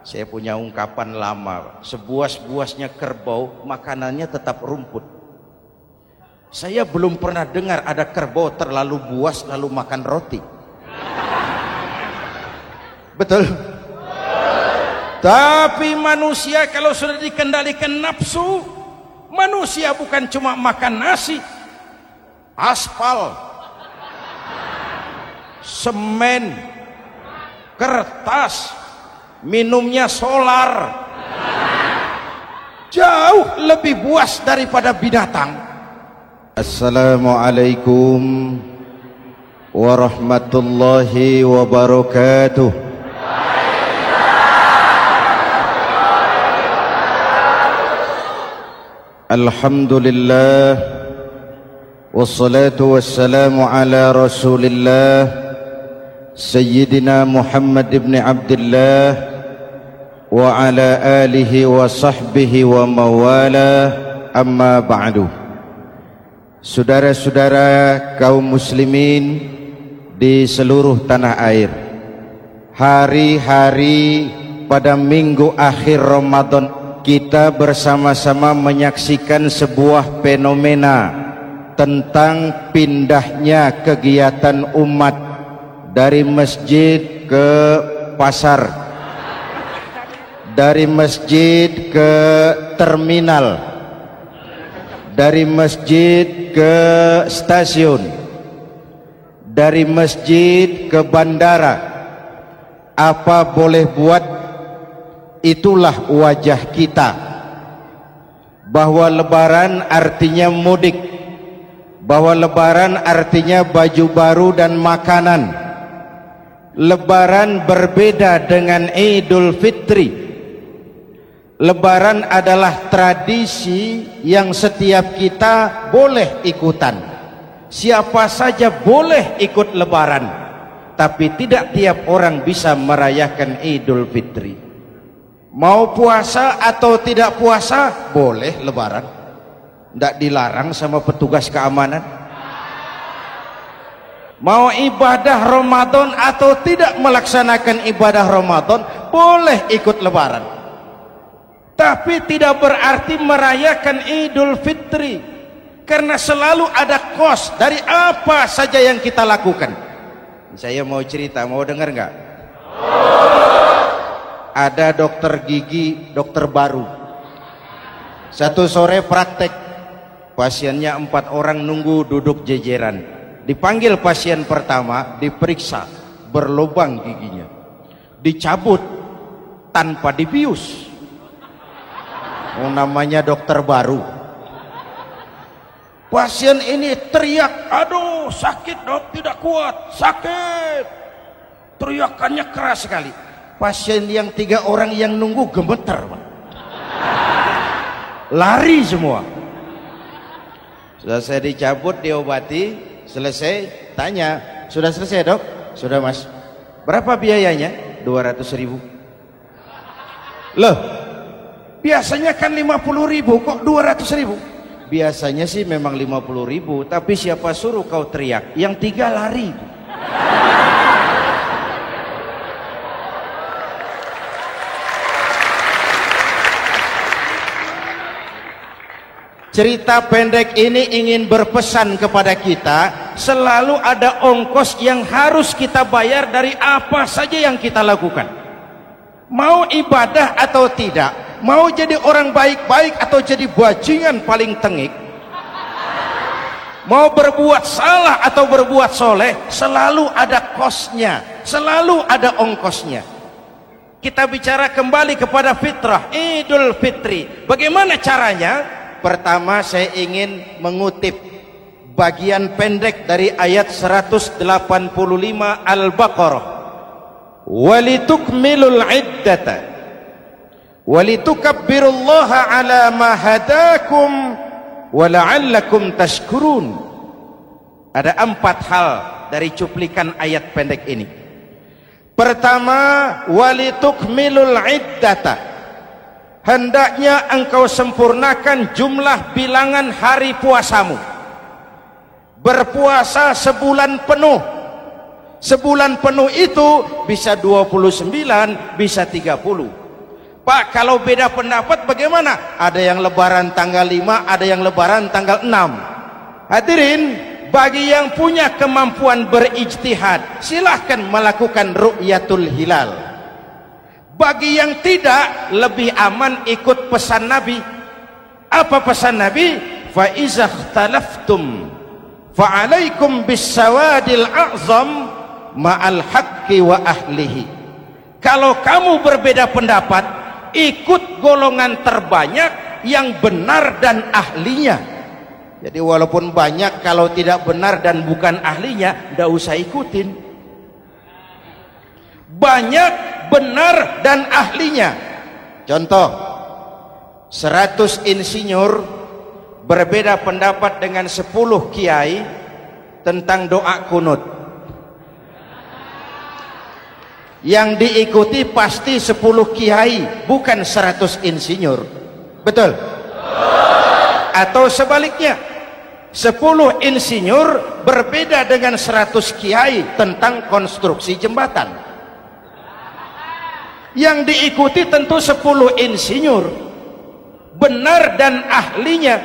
Saya punya ungkapan lama, sebuas-buasnya kerbau, makanannya tetap rumput. Saya belum pernah dengar ada kerbau terlalu buas lalu makan roti. Betul? Tapi manusia kalau sudah dikendalikan nafsu, manusia bukan cuma makan nasi, aspal, semen, kertas, minumnya solar, jauh lebih buas daripada binatang. Assalamualaikum warahmatullahi wabarakatuh. Alhamdulillah wassalatu wassalamu ala rasulillah Sayyidina Muhammad ibn Abdullah wa ala alihi wa sahbihi wa mawala, amma ba'du. Saudara-saudara kaum muslimin di seluruh tanah air, hari-hari pada minggu akhir Ramadan kita bersama-sama menyaksikan sebuah fenomena tentang pindahnya kegiatan umat dari masjid ke pasar, dari masjid ke terminal, dari masjid ke stasiun, dari masjid ke bandara. Apa boleh buat, itulah wajah kita, bahwa lebaran artinya mudik, bahwa lebaran artinya baju baru dan makanan. Lebaran berbeda dengan Idul Fitri. Lebaran adalah tradisi yang setiap kita boleh ikutan. Siapa saja boleh ikut lebaran, tapi tidak tiap orang bisa merayakan Idul Fitri. Mau puasa atau tidak puasa boleh lebaran, tidak dilarang sama petugas keamanan. Mau ibadah Ramadan atau tidak melaksanakan ibadah Ramadan boleh ikut lebaran, tapi tidak berarti merayakan Idul Fitri, karena selalu ada kos dari apa saja yang kita lakukan. Saya mau cerita, mau dengar nggak? Ada dokter gigi, dokter baru. Satu sore praktek, pasiennya 4 orang nunggu duduk jejeran. Dipanggil pasien pertama, diperiksa, berlubang giginya, dicabut tanpa dibius. Oh, namanya dokter baru. Pasien ini teriak, aduh sakit dok, tidak kuat, sakit. Teriakannya keras sekali. Pasien yang 3 orang yang nunggu gemeter, lari semua. Sudah saya dicabut, diobati, selesai, tanya, sudah selesai dok? Sudah mas. Berapa biayanya? 200.000. Loh, biasanya kan 50.000, kok 200.000? Biasanya sih memang 50.000, tapi siapa suruh kau teriak? Yang 3 lari. Cerita pendek ini ingin berpesan kepada kita, selalu ada ongkos yang harus kita bayar dari apa saja yang kita lakukan. Mau ibadah atau tidak, mau jadi orang baik-baik atau jadi bajingan paling tengik, mau berbuat salah atau berbuat soleh, selalu ada kosnya, selalu ada ongkosnya. Kita bicara kembali kepada fitrah, Idul Fitri. Bagaimana caranya? Pertama saya ingin mengutip bagian pendek dari ayat 185 Al-Baqarah. Walitukmilul iddata walitukabbirullaha ala ma hadakum wala'allakum tashkurun. Ada 4 hal dari cuplikan ayat pendek ini. Pertama, walitukmilul iddata, hendaknya engkau sempurnakan jumlah bilangan hari puasamu. Berpuasa sebulan penuh. Sebulan penuh itu bisa 29, bisa 30. Pak, kalau beda pendapat bagaimana? Ada yang lebaran tanggal 5, ada yang lebaran tanggal 6. Hadirin, bagi yang punya kemampuan berijtihad, silahkan melakukan ru'yatul hilal. Bagi yang tidak, lebih aman ikut pesan Nabi. Apa pesan Nabi? Fa iza ikhtalaftum fa alaikum bisawadil a'zam ma'al haqqi wa ahlihi. Kalau kamu berbeda pendapat, ikut golongan terbanyak yang benar dan ahlinya. Jadi walaupun banyak, kalau tidak benar dan bukan ahlinya, tidak usah ikutin. Banyak benar dan ahlinya. Contoh, 100 insinyur berbeda pendapat dengan 10 kiai tentang doa kunut. Yang diikuti pasti 10 kiai, bukan 100 insinyur. Betul? Atau sebaliknya, 10 insinyur berbeda dengan 100 kiai tentang konstruksi jembatan. Yang diikuti tentu 10 insinyur, benar dan ahlinya.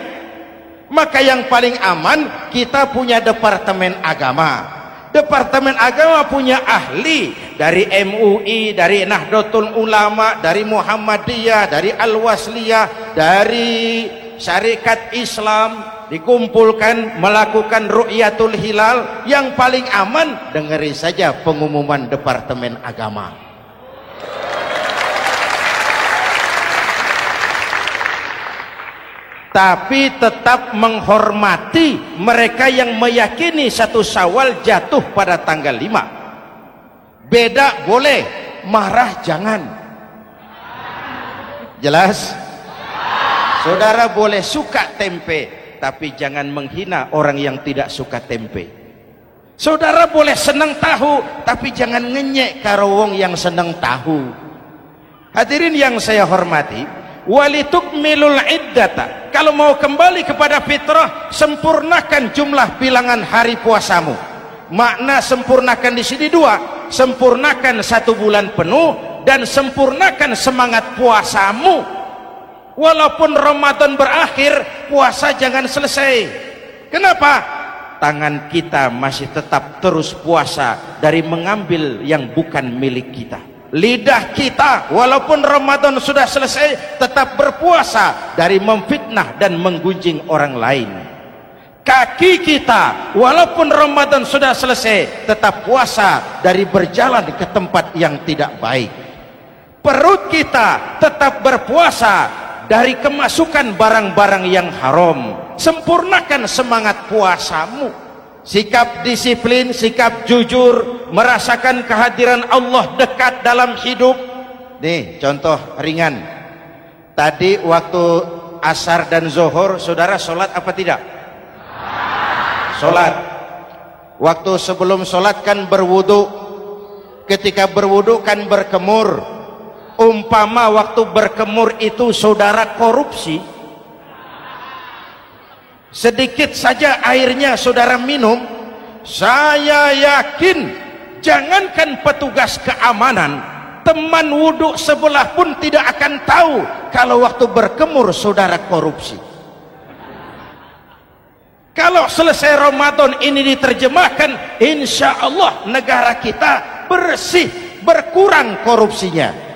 Maka yang paling aman, kita punya departemen agama. Departemen agama punya ahli dari MUI, dari Nahdlatul Ulama, dari Muhammadiyah, dari Al-Wasliyah, dari Syarikat Islam, dikumpulkan melakukan ru'yatul hilal. Yang paling aman, dengerin saja pengumuman Departemen Agama. Tapi tetap menghormati mereka yang meyakini 1 Syawal jatuh pada tanggal 5. Beda boleh, marah jangan. Jelas? Saudara boleh suka tempe, tapi jangan menghina orang yang tidak suka tempe. Saudara boleh senang tahu, tapi jangan ngenyek karo wong yang senang tahu. Hadirin yang saya hormati, walitukmilul iddata. Kalau mau kembali kepada fitrah, sempurnakan jumlah bilangan hari puasamu. Makna sempurnakan di sini 2, sempurnakan 1 bulan penuh dan sempurnakan semangat puasamu. Walaupun Ramadan berakhir, puasa jangan selesai. Kenapa? Tangan kita masih tetap terus puasa dari mengambil yang bukan milik kita. Lidah kita walaupun Ramadan sudah selesai tetap berpuasa dari memfitnah dan menggunjing orang lain. Kaki kita walaupun Ramadan sudah selesai tetap puasa dari berjalan ke tempat yang tidak baik. Perut kita tetap berpuasa dari kemasukan barang-barang yang haram. Sempurnakan semangat puasamu. Sikap disiplin, sikap jujur, merasakan kehadiran Allah dekat dalam hidup. Nih contoh ringan. Tadi waktu asar dan zuhur, saudara sholat apa tidak? Sholat. Waktu sebelum sholat kan berwudu. Ketika berwudu kan berkemur. Umpama waktu berkemur itu saudara korupsi, sedikit saja airnya saudara minum, saya yakin jangankan petugas keamanan, teman wudhu sebelah pun tidak akan tahu kalau waktu berkemur saudara korupsi. Kalau selesai Ramadan ini diterjemahkan, insya Allah negara kita bersih, berkurang korupsinya.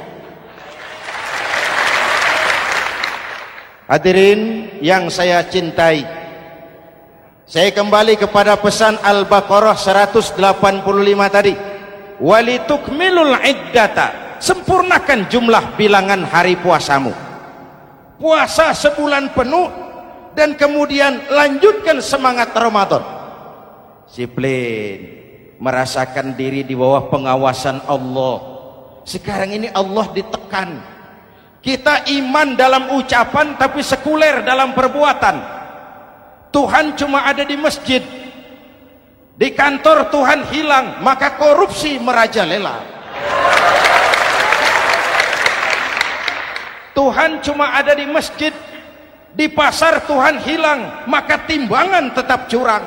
Hadirin yang saya cintai, saya kembali kepada pesan Al-Baqarah 185 tadi. Walitukmilul iddata, sempurnakan jumlah bilangan hari puasamu. Puasa sebulan penuh dan kemudian lanjutkan semangat Ramadan. Disiplin, merasakan diri di bawah pengawasan Allah. Sekarang ini Allah ditekan. Kita iman dalam ucapan tapi sekuler dalam perbuatan. Tuhan cuma ada di masjid, di kantor Tuhan hilang, maka korupsi merajalela. Tuhan cuma ada di masjid, di pasar Tuhan hilang, maka timbangan tetap curang.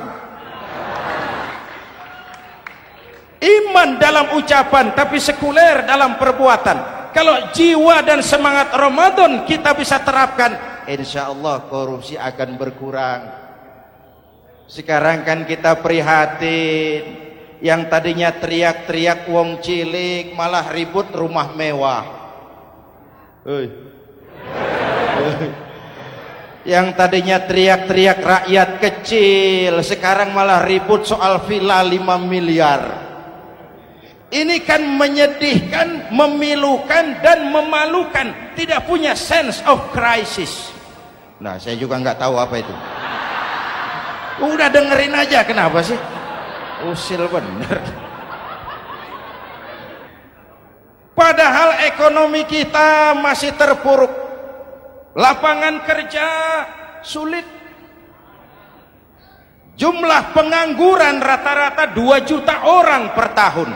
Iman dalam ucapan tapi sekuler dalam perbuatan. Kalau jiwa dan semangat Ramadan kita bisa terapkan, insya Allah korupsi akan berkurang. Sekarang kan kita prihatin, yang tadinya teriak-teriak wong cilik malah ribut rumah mewah. Yang tadinya teriak-teriak rakyat kecil sekarang malah ribut soal villa 5 miliar. Ini kan menyedihkan, memilukan dan memalukan. Tidak punya sense of crisis. Nah, saya juga nggak tahu apa itu. Udah dengerin aja, kenapa sih? Usil bener. Padahal ekonomi kita masih terpuruk. Lapangan kerja sulit. Jumlah pengangguran rata-rata 2 juta orang per tahun.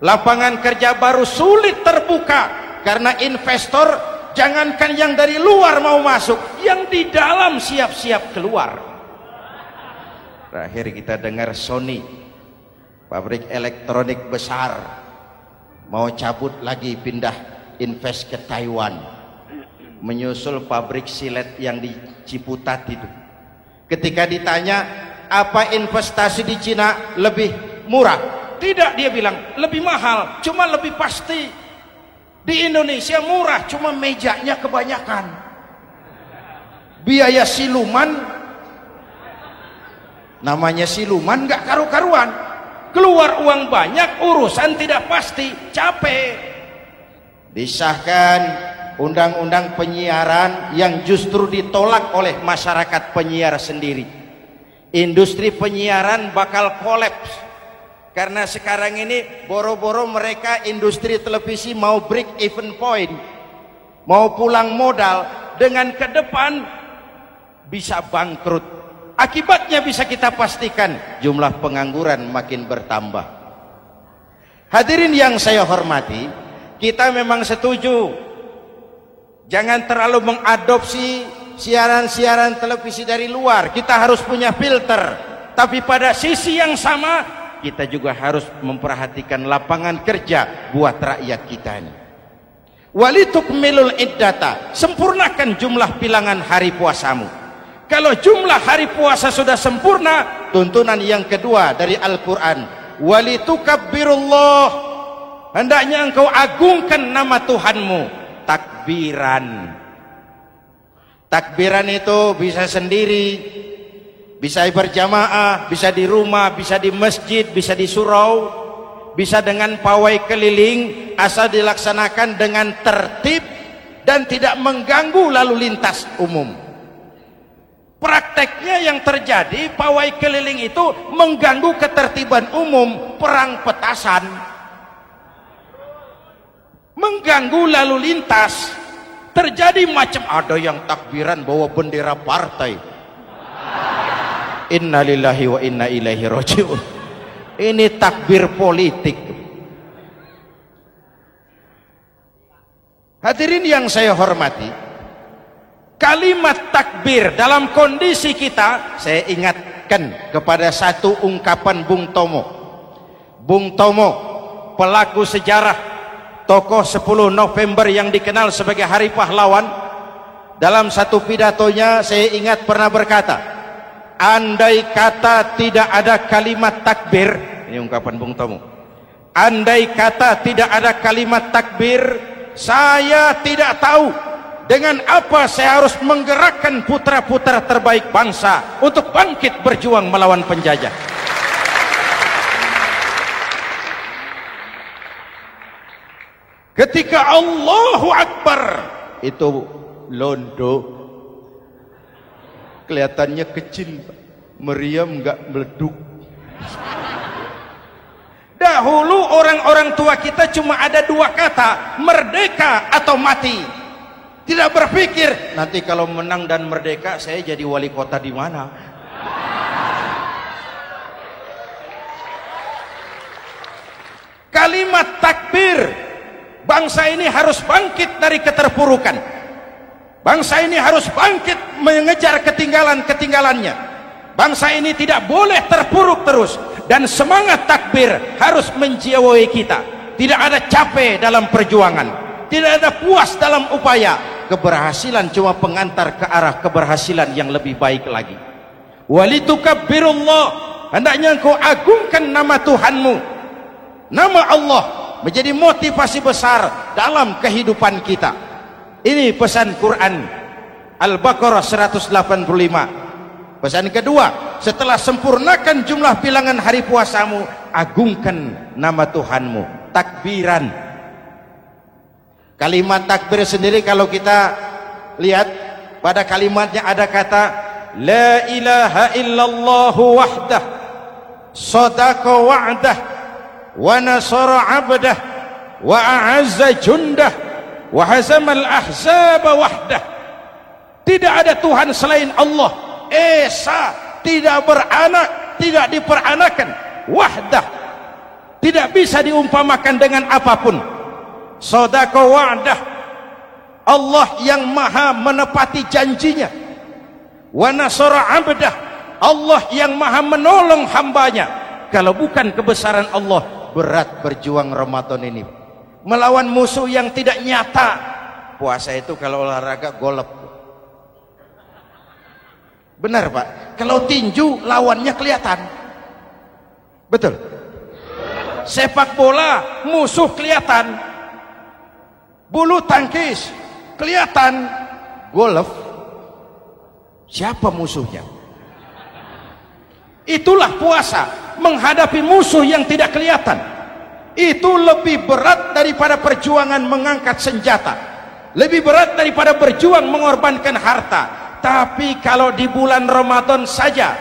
Lapangan kerja baru sulit terbuka karena investor, jangankan yang dari luar mau masuk, yang di dalam siap-siap keluar. Terakhir kita dengar Sony, pabrik elektronik besar, mau cabut lagi pindah invest ke Taiwan, menyusul pabrik silet yang di Ciputat itu. Ketika ditanya apa investasi di Cina lebih murah, tidak, dia bilang lebih mahal, cuma lebih pasti. Di Indonesia murah, cuma mejanya kebanyakan. Biaya siluman, namanya siluman nggak karu-karuan. Keluar uang banyak, urusan tidak pasti, capek. Disahkan undang-undang penyiaran yang justru ditolak oleh masyarakat penyiar sendiri. Industri penyiaran bakal kolaps. Karena sekarang ini boro-boro mereka industri televisi mau break even point, mau pulang modal, dengan ke depan bisa bangkrut. Akibatnya bisa kita pastikan, jumlah pengangguran makin bertambah. Hadirin yang saya hormati, kita memang setuju jangan terlalu mengadopsi siaran-siaran televisi dari luar. Kita harus punya filter. Tapi pada sisi yang sama, kita juga harus memperhatikan lapangan kerja buat rakyat kita ini. Walitukmilul iddata, sempurnakan jumlah bilangan hari puasamu. Kalau jumlah hari puasa sudah sempurna, tuntunan yang kedua dari Al-Quran, walitukabbirullah, hendaknya engkau agungkan nama Tuhanmu. Takbiran. Takbiran itu bisa sendiri, bisa berjamaah, bisa di rumah, bisa di masjid, bisa di surau, bisa dengan pawai keliling, asal dilaksanakan dengan tertib dan tidak mengganggu lalu lintas umum. Prakteknya yang terjadi, pawai keliling itu mengganggu ketertiban umum, perang petasan, mengganggu lalu lintas. Terjadi macam, ada yang takbiran bawa bendera partai. Innalillahi wa inna ilaihi raji'un. Ini takbir politik. Hadirin yang saya hormati, kalimat takbir dalam kondisi kita, saya ingatkan kepada satu ungkapan Bung Tomo. Bung Tomo, pelaku sejarah, tokoh 10 November yang dikenal sebagai Hari Pahlawan, dalam satu pidatonya saya ingat pernah berkata, andai kata tidak ada kalimat takbir, ini ungkapan Bung Tomo, andai kata tidak ada kalimat takbir, saya tidak tahu dengan apa saya harus menggerakkan putra-putra terbaik bangsa untuk bangkit berjuang melawan penjajah. Ketika Allahu Akbar, itu londo kelihatannya kecil, meriam nggak meleduk. Dahulu orang-orang tua kita cuma ada 2 kata, merdeka atau mati. Tidak berpikir nanti kalau menang dan merdeka saya jadi wali kota di mana. Kalimat takbir, bangsa ini harus bangkit dari keterpurukan. Bangsa ini harus bangkit mengejar ketinggalan-ketinggalannya. Bangsa ini tidak boleh terpuruk terus. Dan semangat takbir harus menjiwai kita. tidak ada capek dalam perjuangan, tidak ada puas dalam upaya. Keberhasilan cuma pengantar ke arah keberhasilan yang lebih baik lagi. Walitukabbirullah, hendaknya engkau agungkan nama Tuhanmu. Nama Allah menjadi motivasi besar dalam kehidupan kita. Ini pesan Quran Al-Baqarah 185. Pesan kedua, setelah sempurnakan jumlah bilangan hari puasamu, agungkan nama Tuhanmu. Takbiran. Kalimat takbir sendiri kalau kita lihat pada kalimatnya ada kata la ilaha illallah wahdah sadaqa wa'dah wa nasara 'abdah wa a'azza jundah wa hazamal ahzaba wahdah. Tidak ada Tuhan selain Allah, esa, tidak beranak, tidak diperanakan, wahdah, tidak bisa diumpamakan dengan apapun. Sadaqa wa'dah, Allah yang maha menepati janjinya. Wa nasara 'abdah, Allah yang maha menolong hambanya. Kalau bukan kebesaran Allah, berat berjuang Ramadan ini melawan musuh yang tidak nyata. Puasa itu kalau olahraga golep. Benar Pak, kalau tinju lawannya kelihatan. Betul. Sepak bola musuh kelihatan. Bulu tangkis kelihatan. Golf siapa musuhnya? Itulah puasa, menghadapi musuh yang tidak kelihatan. Itu lebih berat daripada perjuangan mengangkat senjata, lebih berat daripada berjuang mengorbankan harta. Tapi kalau di bulan Ramadan saja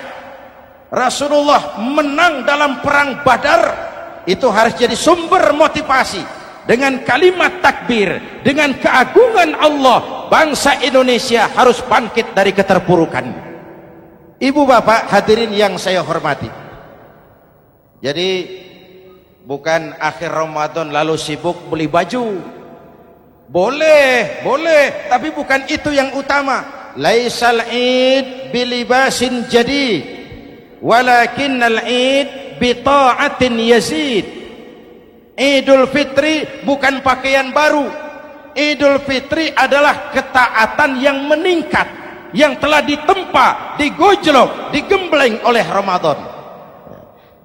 Rasulullah menang dalam perang Badar, itu harus jadi sumber motivasi. Dengan kalimat takbir, dengan keagungan Allah, bangsa Indonesia harus bangkit dari keterpurukan. Ibu bapak hadirin yang saya hormati, jadi bukan akhir Ramadan lalu sibuk beli baju. Boleh, boleh, tapi bukan itu yang utama. Laisal id bilibasin jadid, walakinnal id bita'atin yazid. Idul Fitri bukan pakaian baru. Idul Fitri adalah ketaatan yang meningkat, yang telah ditempa, digojlok, digembleng oleh Ramadan.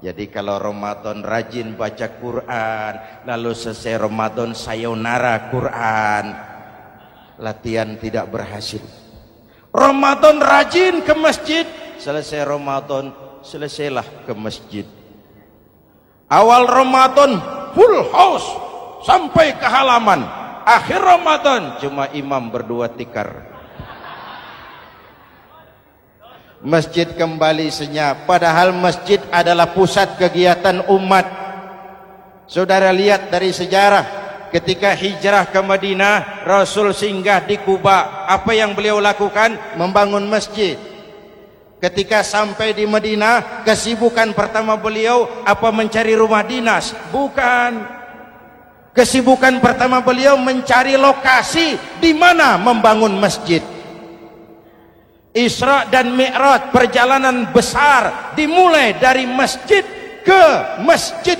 Jadi kalau Ramadan rajin baca Quran, lalu selesai Ramadan sayonara Quran, latihan tidak berhasil. Ramadan rajin ke masjid, selesai Ramadan selesailah ke masjid. Awal Ramadan full house sampai ke halaman, akhir Ramadan cuma imam berdua tikar. Masjid kembali senyap, padahal masjid adalah pusat kegiatan umat. Saudara lihat dari sejarah, ketika hijrah ke Madinah, Rasul singgah di Kuba. Apa yang beliau lakukan? Membangun masjid. Ketika sampai di Madinah, kesibukan pertama beliau apa? Mencari rumah dinas? Bukan. Kesibukan pertama beliau mencari lokasi di mana membangun masjid. Isra dan Mi'raj, perjalanan besar dimulai dari masjid ke masjid.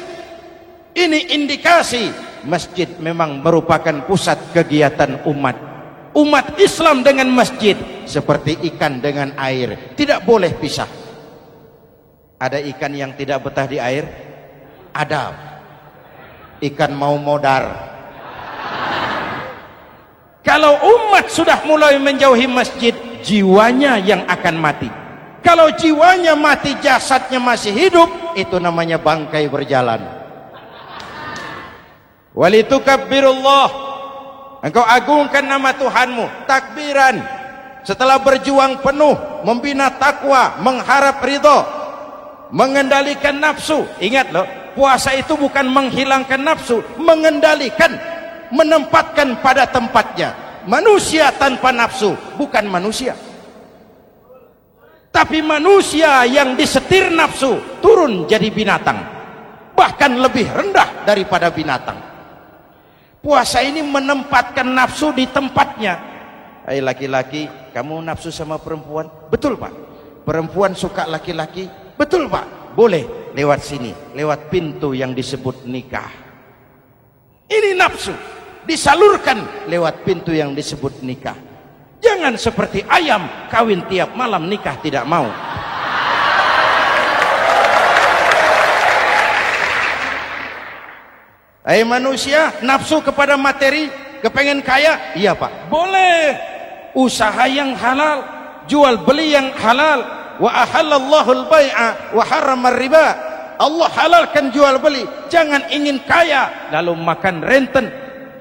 Ini indikasi masjid memang merupakan pusat kegiatan umat. Umat Islam dengan masjid seperti ikan dengan air, tidak boleh pisah. Ada ikan yang tidak betah di air? Ada. Ikan mau modar. Kalau umat sudah mulai menjauhi masjid, jiwanya yang akan mati. Kalau jiwanya mati, jasadnya masih hidup, itu namanya bangkai berjalan. Walitukabbirullah, engkau agungkan nama Tuhanmu. Takbiran. Setelah berjuang penuh membina takwa, mengharap ridho, mengendalikan nafsu. Ingat loh, puasa itu bukan menghilangkan nafsu, mengendalikan, menempatkan pada tempatnya. Manusia tanpa nafsu bukan manusia, tapi manusia yang disetir nafsu turun jadi binatang, bahkan lebih rendah daripada binatang. Puasa ini menempatkan nafsu di tempatnya. Hai laki-laki, kamu nafsu sama perempuan? Betul Pak. Perempuan suka laki-laki? Betul Pak. Boleh lewat sini, lewat pintu yang disebut nikah. Ini nafsu disalurkan lewat pintu yang disebut nikah. Jangan seperti ayam kawin tiap malam, nikah tidak mau. Manusia nafsu kepada materi, kepengen kaya, iya Pak, boleh. Usaha yang halal, jual beli yang halal. Wa ahallallahu al-bai'a wa harrama riba. Allah halalkan jual beli. Jangan ingin kaya lalu makan renten,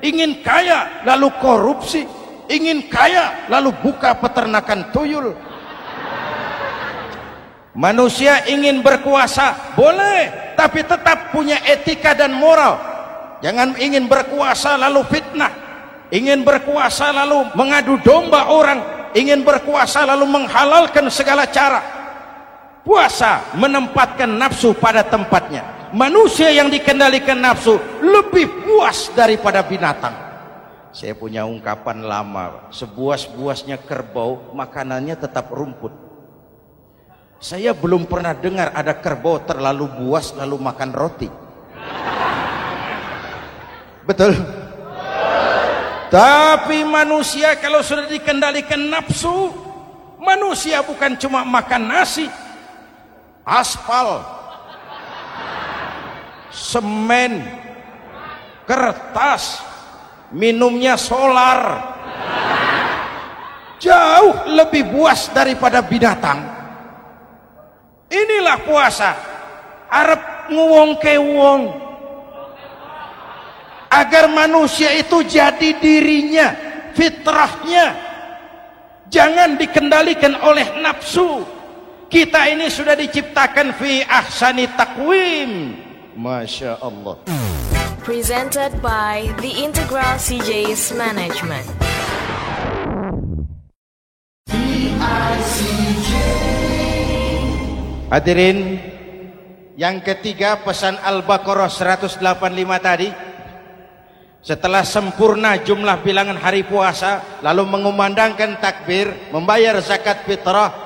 ingin kaya lalu korupsi, ingin kaya lalu buka peternakan tuyul. Manusia ingin berkuasa, boleh, tapi tetap punya etika dan moral. Jangan ingin berkuasa lalu fitnah, ingin berkuasa lalu mengadu domba orang, ingin berkuasa lalu menghalalkan segala cara. Puasa menempatkan nafsu pada tempatnya. Manusia yang dikendalikan nafsu lebih puas daripada binatang. Saya punya ungkapan lama, sebuas-buasnya kerbau makanannya tetap rumput. Saya belum pernah dengar ada kerbau terlalu buas lalu makan roti. Betul? Tapi manusia kalau sudah dikendalikan nafsu, manusia bukan cuma makan nasi, aspal, semen, kertas, minumnya solar, jauh lebih puas daripada binatang. Inilah puasa, arep nguwong ke wong, agar manusia itu jadi dirinya, fitrahnya, jangan dikendalikan oleh nafsu. Kita ini sudah diciptakan fi ahsani taqwim. Masya Allah. Presented by The Integral CJ's Management. Hadirin, yang ketiga pesan Al-Baqarah 185 tadi. Setelah sempurna jumlah bilangan hari puasa, lalu mengumandangkan takbir, membayar zakat fitrah.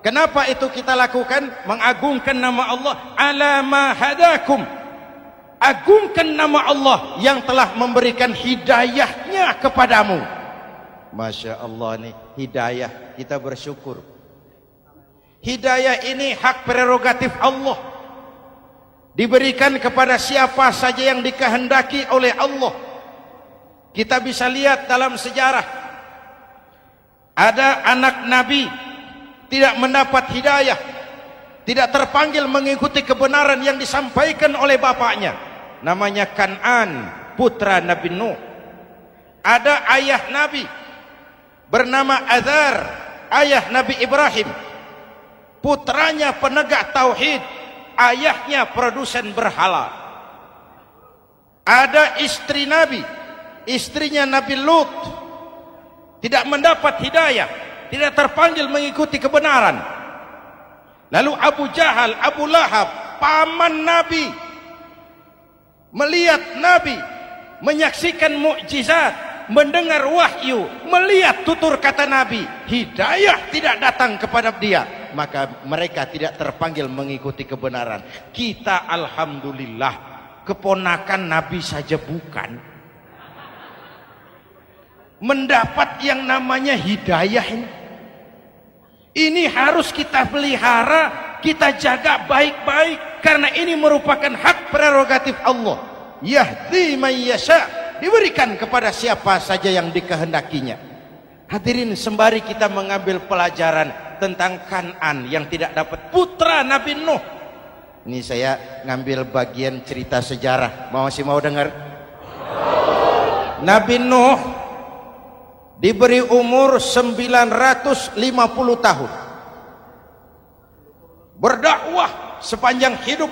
Kenapa itu kita lakukan? Mengagungkan nama Allah. Ala ma hadakum. Agungkan nama Allah yang telah memberikan hidayahnya kepadamu. Masya Allah nih, hidayah, kita bersyukur. Hidayah ini hak prerogatif Allah. Diberikan kepada siapa saja yang dikehendaki oleh Allah. Kita bisa lihat dalam sejarah, ada anak Nabi tidak mendapat hidayah, tidak terpanggil mengikuti kebenaran yang disampaikan oleh bapaknya. Namanya Kan'an, putra Nabi Nuh. Ada ayah Nabi bernama Azar, ayah Nabi Ibrahim. Putranya penegak tauhid, ayahnya produsen berhala. Ada istri Nabi, istrinya Nabi Lut, tidak mendapat hidayah, tidak terpanggil mengikuti kebenaran. Lalu Abu Jahal, Abu Lahab, paman Nabi, melihat Nabi, menyaksikan mukjizat, mendengar wahyu, melihat tutur kata Nabi, hidayah tidak datang kepada dia, maka mereka tidak terpanggil mengikuti kebenaran. Kita alhamdulillah keponakan Nabi saja bukan, mendapat yang namanya hidayah ini. Ini harus kita pelihara, kita jaga baik-baik, karena ini merupakan hak prerogatif Allah. Yahdi man yasha, diberikan kepada siapa saja yang dikehendakinya. Hadirin, sembari kita mengambil pelajaran tentang Kan'an yang tidak dapat, putra Nabi Nuh. Ini saya ngambil bagian cerita sejarah. Masih mau dengar? Nabi Nuh diberi umur 950 tahun, berdakwah sepanjang hidup.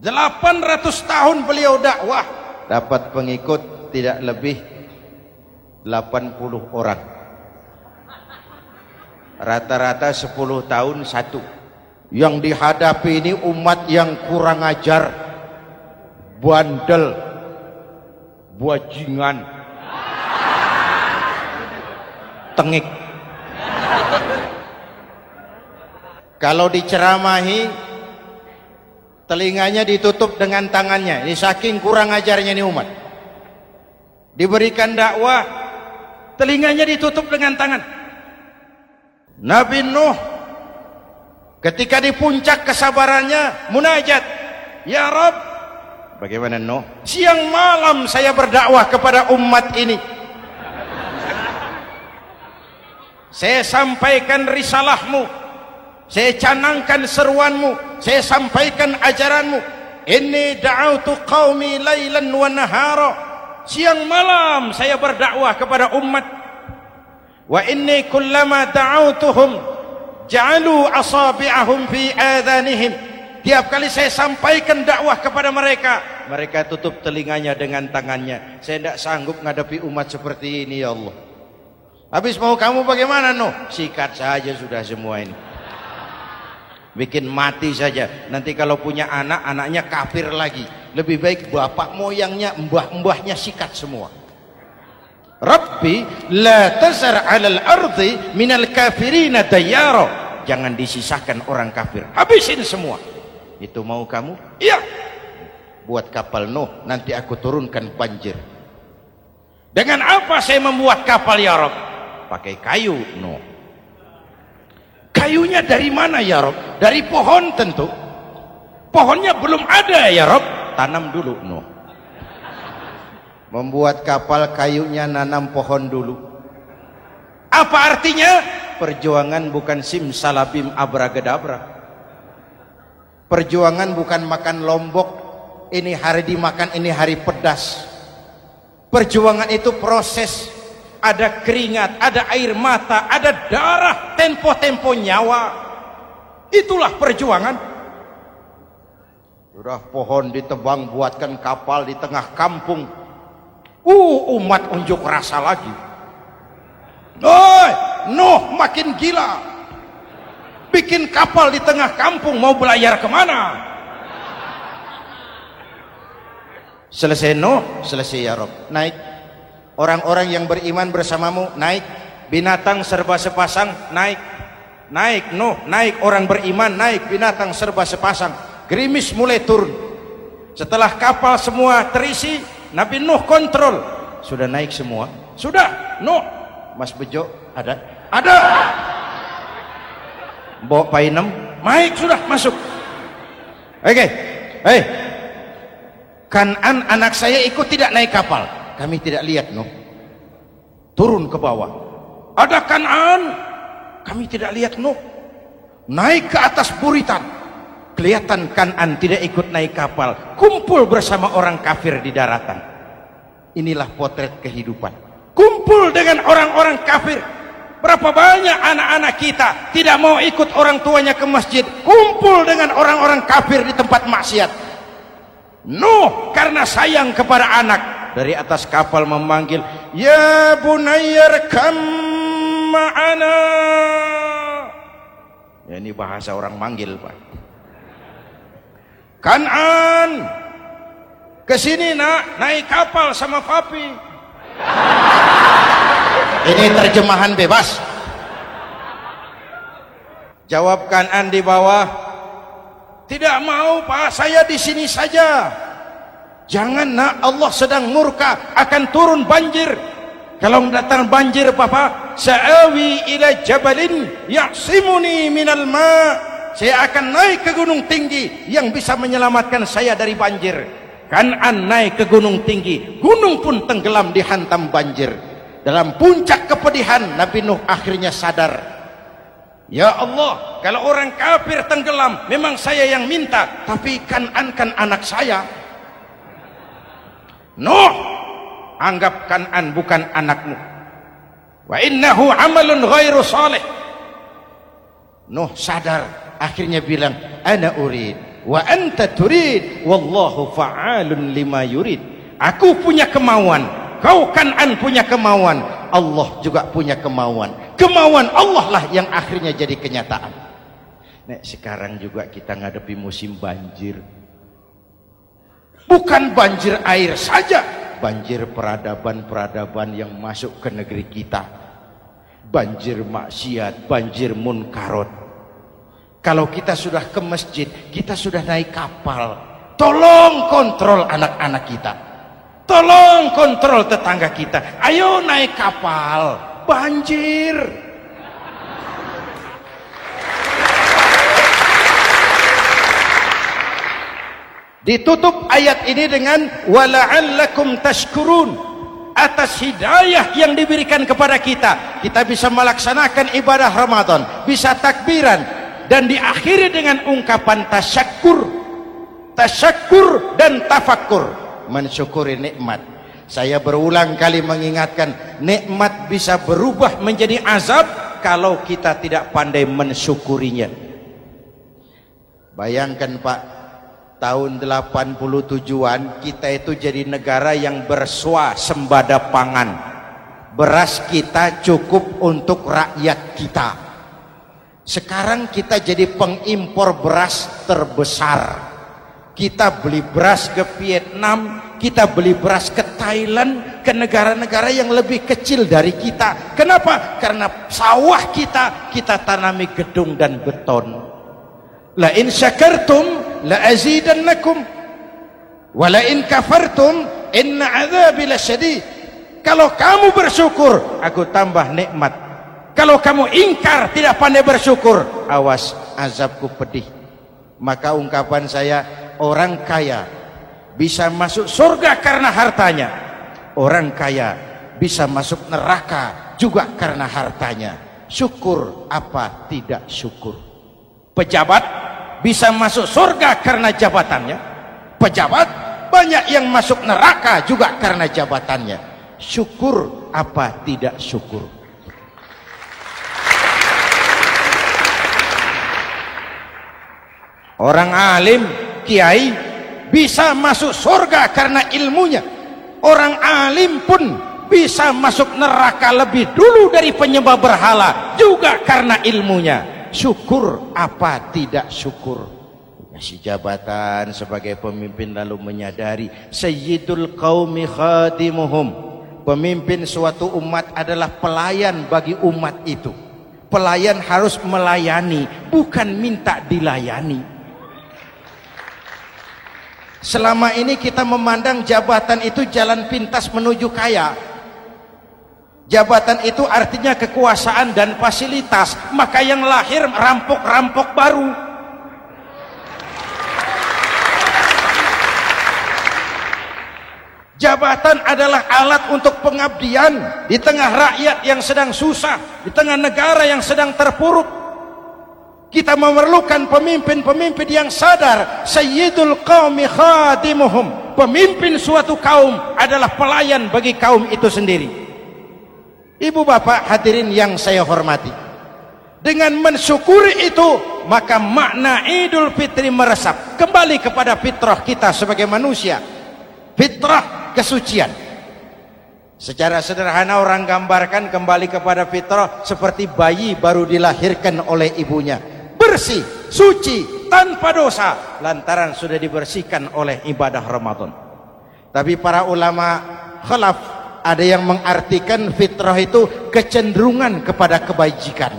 800 tahun beliau dakwah, dapat pengikut tidak lebih 80 orang, rata-rata 10 tahun satu. Yang dihadapi ini umat yang kurang ajar, bandel, bajingan, tengik. Kalau diceramahi telinganya ditutup dengan tangannya. Ini saking kurang ajarnya ini umat. Diberikan dakwah, telinganya ditutup dengan tangan. Nabi Nuh ketika di puncak kesabarannya munajat, ya Rabb, bagaimana Nuh? Siang malam saya berdakwah kepada umat ini. Saya sampaikan risalahmu, saya canangkan seruanmu, saya sampaikan ajaranmu. Inni da'autu qaumi lailan wa nahara. Siang malam saya berdakwah kepada umat. Wa inni kullama da'autuhum ja'alu asabi'ahum fi adhanihim. Tiap kali saya sampaikan dakwah kepada mereka, mereka tutup telinganya dengan tangannya. Saya tidak sanggup menghadapi umat seperti ini, ya Allah. Habis mau kamu bagaimana, Nuh? Sikat saja sudah semua ini. Bikin mati saja. Nanti kalau punya anak, anaknya kafir lagi. Lebih baik bapak moyangnya, mbah-mbahnya sikat semua. Rabbi la tazar 'alal ardi minal kafirina dayyara. Jangan disisakan orang kafir. Habisin semua. Itu mau kamu? Iya. Buat kapal Nuh, nanti aku turunkan banjir. Dengan apa saya membuat kapal, ya Rabb? Pakai kayu, Nuh. Kayunya dari mana, ya Rabb? Dari pohon tentu. Pohonnya belum ada, ya Rabb. Tanam dulu, Nuh. Membuat kapal, kayunya nanam pohon dulu. Apa artinya? Perjuangan bukan simsalabim abragedabra. Perjuangan bukan makan lombok, ini hari dimakan, ini hari pedas. Perjuangan itu proses. Ada keringat, ada air mata, ada darah, tempo-tempo nyawa. Itulah perjuangan. Sudah pohon ditebang, buatkan kapal di tengah kampung. Umat unjuk rasa lagi. Nuh makin gila. Bikin kapal di tengah kampung, mau belayar kemana? Selesai Nuh, selesai ya Rabb. Naik. Orang-orang yang beriman bersamamu, naik. Binatang serba sepasang, naik. Naik Nuh, naik. Orang beriman, naik. Binatang serba sepasang. Gerimis mulai turun. Setelah kapal semua terisi, Nabi Nuh kontrol. Sudah naik semua? Sudah. Nuh, Mas Bejo ada? Ada. Mbok Painem, naik sudah, masuk. Oke. Hei, Kan'an anak saya ikut tidak naik kapal. Kami tidak lihat, Nuh. Turun ke bawah. Ada Kan'an. Kami tidak lihat, Nuh. Naik ke atas buritan. Kelihatan Kan'an tidak ikut naik kapal. Kumpul bersama orang kafir di daratan. Inilah potret kehidupan. Kumpul dengan orang-orang kafir. Berapa banyak anak-anak kita tidak mau ikut orang tuanya ke masjid. Kumpul dengan orang-orang kafir di tempat maksiat. Nuh karena sayang kepada anak, dari atas kapal memanggil, ya bunayyar kam ma'ana. Ya, ini bahasa orang manggil, Pak. Kan'an, kesini nak, naik kapal sama papi. Ini terjemahan bebas. Jawab Kan'an di bawah, tidak mau Pak, saya di sini saja. Jangan nak, Allah sedang murka, akan turun banjir. Kalau datang banjir Papa, sa'awi ila jabalin ya'simuni minal ma'. Saya akan naik ke gunung tinggi yang bisa menyelamatkan saya dari banjir. Kan'an naik ke gunung tinggi, gunung pun tenggelam dihantam banjir. Dalam puncak kepedihan, Nabi Nuh akhirnya sadar, ya Allah, kalau orang kafir tenggelam memang saya yang minta, tapi Kan'an kan anak saya. Nuh, anggap Kan'an bukan anakmu. Wa innahu amalun ghairu salih. Nuh sadar, akhirnya bilang, ana urid wa anta turid wallahu fa'alun lima yurid. Aku punya kemauan, kau Kan'an punya kemauan, Allah juga punya kemauan. Kemauan Allah lah yang akhirnya jadi kenyataan. Nek sekarang juga kita ngadepi musim banjir. Bukan banjir air saja, banjir peradaban-peradaban yang masuk ke negeri kita. Banjir maksiat, banjir munkarot. Kalau kita sudah ke masjid, kita sudah naik kapal. Tolong kontrol anak-anak kita. Tolong kontrol tetangga kita. Ayo naik kapal. Banjir. Ditutup ayat ini dengan wala'allakum tashkurun. Atas hidayah yang diberikan kepada kita, kita bisa melaksanakan ibadah Ramadan, bisa takbiran, dan diakhiri dengan ungkapan tasyakkur. Tasyakkur dan tafakkur, mensyukuri nikmat. Saya berulang kali mengingatkan, nikmat bisa berubah menjadi azab kalau kita tidak pandai mensyukurinya. Bayangkan Pak, tahun 87-an kita itu jadi negara yang berswasembada pangan. Beras kita cukup untuk rakyat kita. Sekarang kita jadi pengimpor beras terbesar. Kita beli beras ke Vietnam, kita beli beras ke Thailand, ke negara-negara yang lebih kecil dari kita. Kenapa? Karena sawah kita tanami gedung dan beton. La in syakartum la azidannakum wa la in kafartum inna adzabi lasyadid. Kalau kamu bersyukur, aku tambah nikmat. Kalau kamu ingkar, tidak pandai bersyukur, awas, azabku pedih. Maka ungkapan saya, orang kaya bisa masuk surga karena hartanya. Orang kaya bisa masuk neraka juga karena hartanya. Syukur apa tidak syukur? Pejabat bisa masuk surga karena jabatannya. Pejabat banyak yang masuk neraka juga karena jabatannya. Syukur apa tidak syukur? Orang alim, kiai bisa masuk surga karena ilmunya. Orang alim pun bisa masuk neraka lebih dulu dari penyembah berhala juga karena ilmunya. Syukur apa tidak syukur? Kasih jabatan sebagai pemimpin lalu menyadari sayyidul qaumi khadimuhum. Pemimpin suatu umat adalah pelayan bagi umat itu. Pelayan harus melayani, bukan minta dilayani. Selama ini kita memandang jabatan itu jalan pintas menuju kaya. Jabatan itu artinya kekuasaan dan fasilitas, maka yang lahir rampok-rampok baru. Jabatan adalah alat untuk pengabdian di tengah rakyat yang sedang susah, di tengah negara yang sedang terpuruk. Kita memerlukan pemimpin-pemimpin yang sadar sayyidul qaumi khadimuhum. Pemimpin suatu kaum adalah pelayan bagi kaum itu sendiri. Ibu bapak hadirin yang saya hormati, dengan mensyukuri itu maka makna Idul Fitri meresap kembali kepada fitrah kita sebagai manusia. Fitrah kesucian. Secara sederhana orang gambarkan kembali kepada fitrah seperti bayi baru dilahirkan oleh ibunya, bersih, suci, tanpa dosa, lantaran sudah dibersihkan oleh ibadah Ramadan. Tapi para ulama khalaf ada yang mengartikan fitrah itu kecenderungan kepada kebajikan.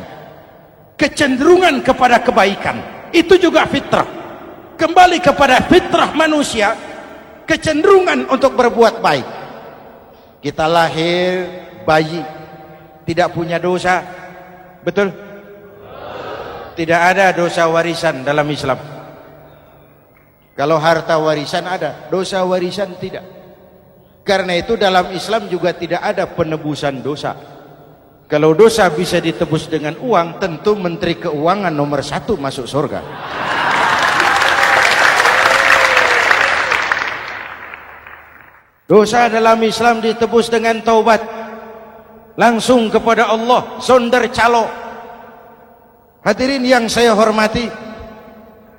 Kecenderungan kepada kebaikan itu juga fitrah. Kembali kepada fitrah manusia, kecenderungan untuk berbuat baik. Kita lahir bayi tidak punya dosa, betul? Tidak ada dosa warisan dalam Islam. Kalau harta warisan ada, dosa warisan tidak. Karena itu dalam Islam juga tidak ada penebusan dosa. Kalau dosa bisa ditebus dengan uang, tentu Menteri Keuangan nomor 1 masuk surga. Dosa dalam Islam ditebus dengan taubat, langsung kepada Allah, sonder calo. Hadirin yang saya hormati,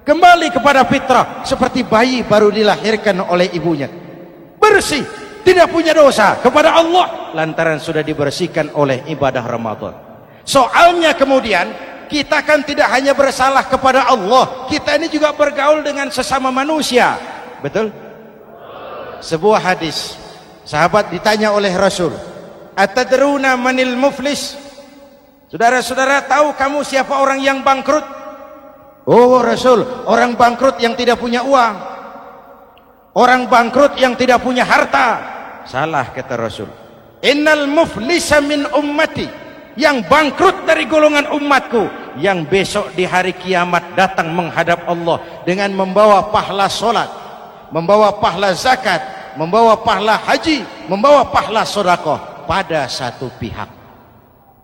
kembali kepada fitrah seperti bayi baru dilahirkan oleh ibunya, bersih, tidak punya dosa kepada Allah lantaran sudah dibersihkan oleh ibadah Ramadan. Soalnya kemudian kita kan tidak hanya bersalah kepada Allah, kita ini juga bergaul dengan sesama manusia, betul? Sebuah hadis, sahabat ditanya oleh Rasul, atadruna manil muflis? Saudara-saudara tahu kamu siapa orang yang bangkrut? Oh Rasul, orang bangkrut yang tidak punya uang, orang bangkrut yang tidak punya harta. Salah kata Rasul. Innal muflisa min ummati, yang bangkrut dari golongan umatku, yang besok di hari kiamat datang menghadap Allah dengan membawa pahala solat, membawa pahala zakat, membawa pahala haji, membawa pahala sedekah pada satu pihak.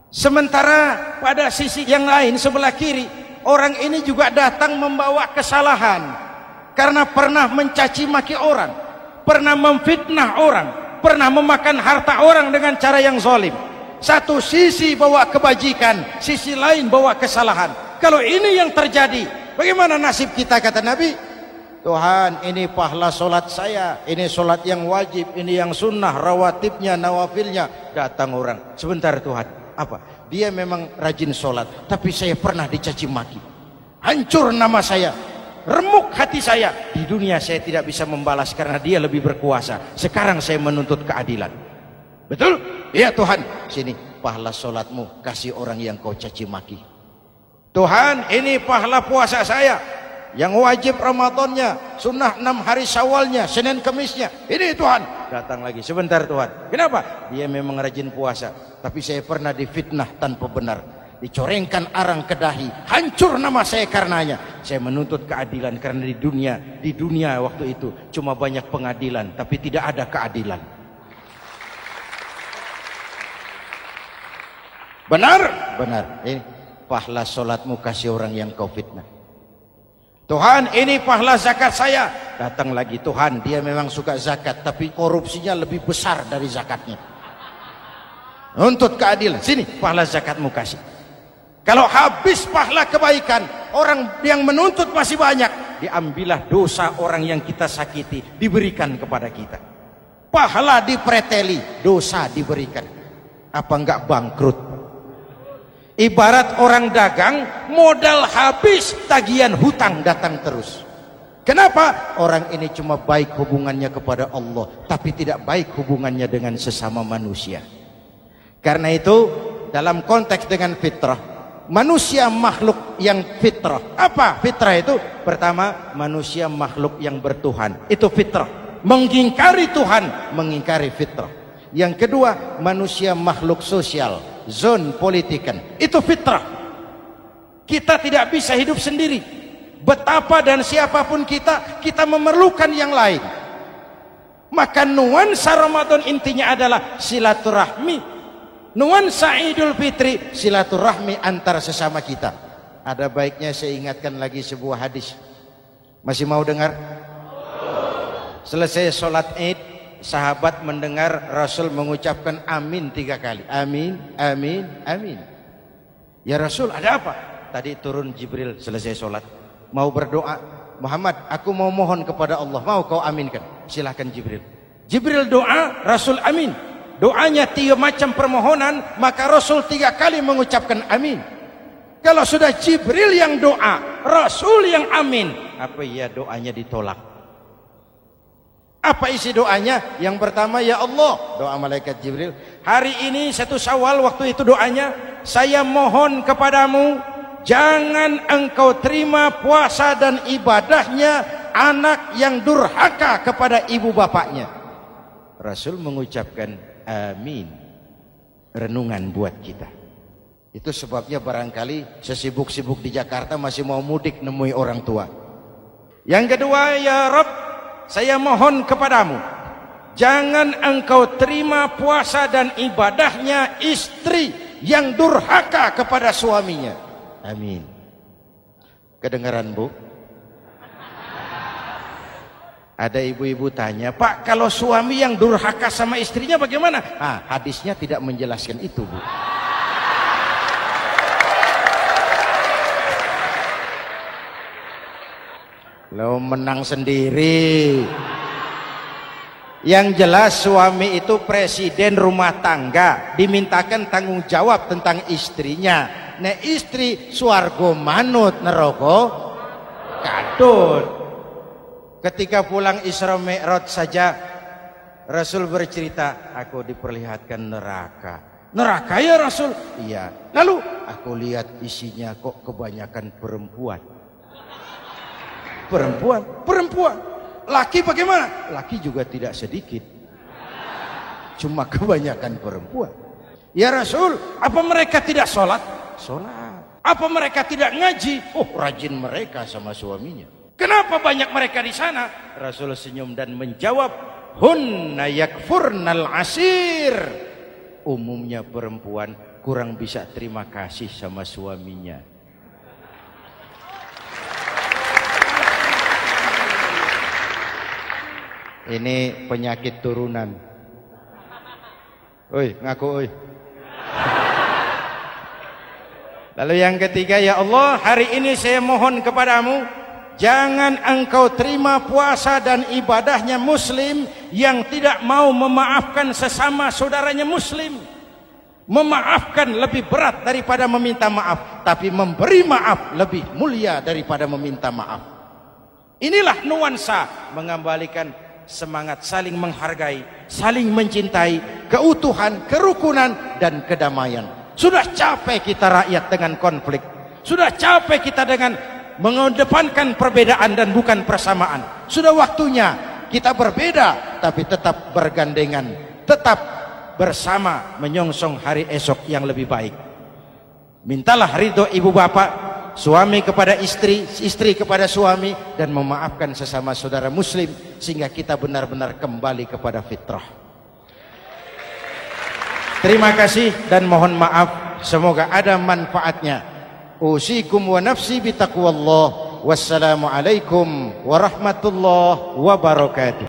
Sementara pada sisi yang lain sebelah kiri, orang ini juga datang membawa kesalahan karena pernah mencaci maki orang, pernah memfitnah orang, pernah memakan harta orang dengan cara yang zalim. Satu sisi bawa kebajikan, sisi lain bawa kesalahan. Kalau ini yang terjadi, bagaimana nasib kita? Kata Nabi, Tuhan, ini pahala solat saya, ini solat yang wajib, ini yang sunnah, rawatibnya, nawafilnya. Datang orang, sebentar Tuhan, apa? Dia memang rajin solat, tapi saya pernah dicaci maki, hancur nama saya, remuk hati saya. Di dunia saya tidak bisa membalas karena dia lebih berkuasa. Sekarang saya menuntut keadilan. Betul? Iya Tuhan, sini pahala solatmu, kasih orang yang kau caci maki. Tuhan, ini pahala puasa saya, yang wajib Ramadannya, sunnah 6 hari Syawalnya, Senin Kemisnya. Ini Tuhan. Datang lagi, sebentar Tuhan. Kenapa? Dia memang rajin puasa, tapi saya pernah difitnah tanpa benar, dicorengkan arang ke dahi, hancur nama saya karenanya. Saya menuntut keadilan karena di dunia waktu itu cuma banyak pengadilan, tapi tidak ada keadilan. Benar? Benar. Ini pahala solatmu, kasih orang yang kau fitnah. Tuhan, ini pahala zakat saya. Datang lagi, Tuhan, dia memang suka zakat, tapi korupsinya lebih besar dari zakatnya. Nuntut keadilan. Sini pahala zakatmu kasih. Kalau habis pahala kebaikan, orang yang menuntut masih banyak, diambillah dosa orang yang kita sakiti, diberikan kepada kita. Pahala dipreteli, dosa diberikan. Apa enggak bangkrut? Ibarat orang dagang, modal habis, tagihan hutang datang terus. Kenapa? Orang ini cuma baik hubungannya kepada Allah, tapi tidak baik hubungannya dengan sesama manusia. Karena itu, dalam konteks dengan fitrah, manusia makhluk yang fitrah. Apa fitrah itu? Pertama, manusia makhluk yang bertuhan. Itu fitrah. Mengingkari Tuhan, mengingkari fitrah. Yang kedua, manusia makhluk sosial, zon politikan. Itu fitrah. Kita tidak bisa hidup sendiri. Betapa dan siapapun kita memerlukan yang lain. Maka nuansa Ramadan intinya adalah silaturahmi. Nuansa Idul Fitri silaturahmi antara sesama kita. Ada baiknya saya ingatkan lagi sebuah hadis. Masih mau dengar? Selesai sholat Id, sahabat mendengar Rasul mengucapkan amin 3 kali. Amin, amin, amin. Ya Rasul, ada apa? Tadi turun Jibril selesai sholat, mau berdoa. Muhammad, aku mau mohon kepada Allah, mau kau aminkan? Silahkan Jibril. Jibril doa, Rasul amin. Doanya 3 macam permohonan, maka Rasul 3 kali mengucapkan amin. Kalau sudah Jibril yang doa, Rasul yang amin, apa iya doanya ditolak? Apa isi doanya? Yang pertama, ya Allah, doa malaikat Jibril, hari ini 1 Syawal, waktu itu doanya, saya mohon kepadamu, jangan engkau terima puasa dan ibadahnya anak yang durhaka kepada ibu bapaknya. Rasul mengucapkan amin. Renungan buat kita. Itu sebabnya barangkali sesibuk-sibuk di Jakarta masih mau mudik nemui orang tua. Yang kedua, ya Rabb, saya mohon kepadamu, jangan engkau terima puasa dan ibadahnya istri yang durhaka kepada suaminya. Amin. Kedengaran Bu? Ada ibu-ibu tanya, Pak, kalau suami yang durhaka sama istrinya bagaimana? Hadisnya tidak menjelaskan itu, Bu. Lo menang sendiri. Yang jelas suami itu presiden rumah tangga, dimintakan tanggung jawab tentang istrinya. Nah istri swargo manut neraka kadut. Ketika pulang Isra Mi'raj saja Rasul bercerita, aku diperlihatkan neraka. Neraka ya Rasul? Iya. Lalu aku lihat isinya kok kebanyakan perempuan. Perempuan. Laki bagaimana? Laki juga tidak sedikit. Cuma kebanyakan perempuan. Ya Rasul, apa mereka tidak sholat? Sholat. Apa mereka tidak ngaji? Oh, rajin mereka sama suaminya. Kenapa banyak mereka di sana? Rasul senyum dan menjawab, hunna yakfurnal asir. Umumnya perempuan kurang bisa terima kasih sama suaminya. Ini penyakit turunan. Oi, ngaku oi. Lalu yang ketiga, ya Allah, hari ini saya mohon kepadamu, jangan engkau terima puasa dan ibadahnya muslim yang tidak mau memaafkan sesama saudaranya muslim. Memaafkan lebih berat daripada meminta maaf, tapi memberi maaf lebih mulia daripada meminta maaf. Inilah nuansa mengembalikan semangat saling menghargai, saling mencintai, keutuhan, kerukunan, dan kedamaian. Sudah capek kita rakyat dengan konflik. Sudah capek kita dengan mengedepankan perbedaan dan bukan persamaan. Sudah waktunya kita berbeda tapi tetap bergandengan, tetap bersama menyongsong hari esok yang lebih baik. Mintalah ridho ibu bapak, suami kepada istri, istri kepada suami, dan memaafkan sesama saudara muslim sehingga kita benar-benar kembali kepada fitrah. Terima kasih dan mohon maaf, semoga ada manfaatnya. Usikum wa nafsi bitaqwallah. Wassalamualaikum warahmatullahi wabarakatuh.